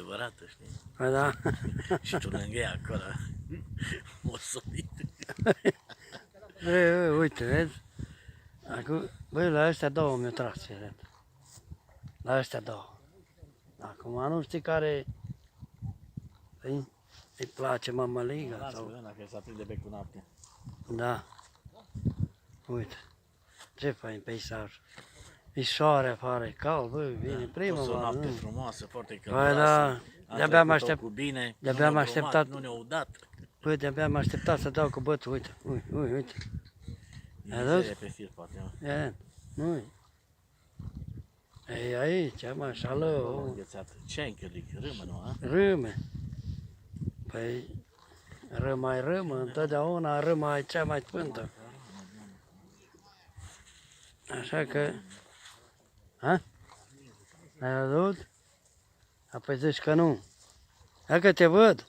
adevărată, știi? Păi da. Și tu lângă ea acolo, mosolit. Uite, vezi? Acum, băi, la ăștia două mi-o tras, cred. La ăștia două. Acum nu știi care îi place mămăliga Lasă-l sau... ăla că s-a prins de becul noapte. Da. Uite. Ce fain peisaj. E soare afară, e cald, bă, vine A fost o primăvară, noapte nu? frumoasă, foarte Păi călduroasă. da, de-abia am trecut-o aștept, cu bine, de-abia am nu ne-au așteptat. bromat, nu ne-au dat. Băi, de-abia am așteptat să dau cu bătul, uite, uite. E Ai mizerie văzut? pe fir, poate, mă. E, nu-i. E aici, mă, șală, Acolo înghețat. Ce ai încălit? Râmă, nu, a? râme. Păi, râma e râmă, întotdeauna râma e cea mai sfântă. Așa că, ha? Ai văzut? Apoi zici că nu. Hai că te văd.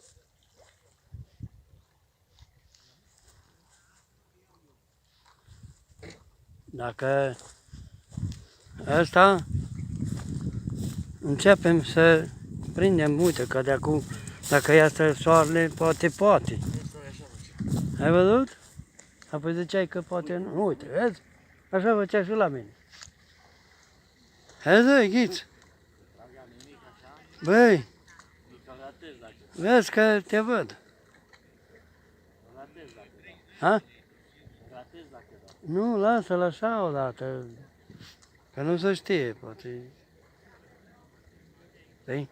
Dacă ăsta începem să prindem, uite că de acum, dacă iasă soarele, poate. Ai văzut? Apoi ziceai că poate nu. Uite, vezi? Așa făcea și la mine. Vezi, Ghiț? Băi, vezi că te văd. Ha? Nu, lasă-l așa odată. Că nu se știe, poate. Păi?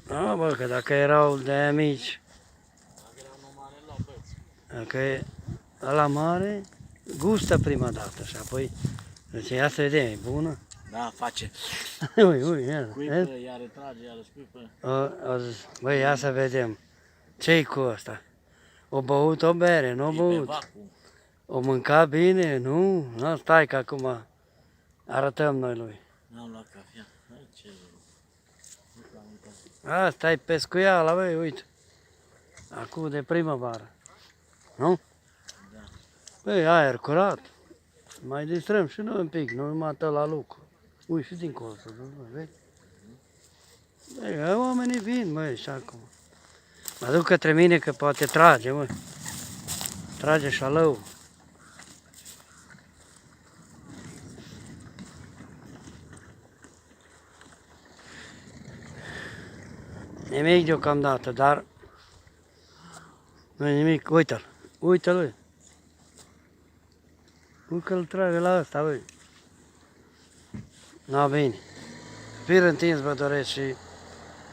Da, bă, că dacă erau de mici, dacă e ăla mare, gustă prima dată și apoi, deci ia să vedem, e bună? Da, face. Ui, ia, Scuipă, vezi? iar retrage, iar scuipă. Băi, ia să vedem. Ce-i cu ăsta? O băut o bere, nu o E pe băut. vacuum. O mâncat bine, nu? Nu, stai că acum arătăm noi lui. N-am luat cafea. Hai, ce... Asta e pescuiala, băi, uite. Acum de primăvară. Nu? Da. Băi, aer curat. Mai distrăm și noi un pic, nu numai tău la lucru. Ui, și dincolo, să vezi? Băi, oamenii vin, băi, și acum. Mă duc către mine că poate trage, mă. Trage șalău. Nimic deocamdată, dar nu e nimic. Uite-l, uite-l, băi. Uite că-l trage la ăsta, băi. No, bine. Fir întins vă doresc și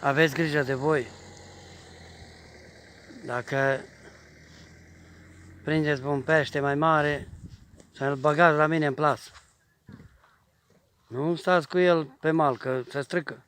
aveți grijă de voi. Dacă prindeți un pește mai mare, să-l băgați la mine în plasă. Nu stați cu el pe mal, că se strică.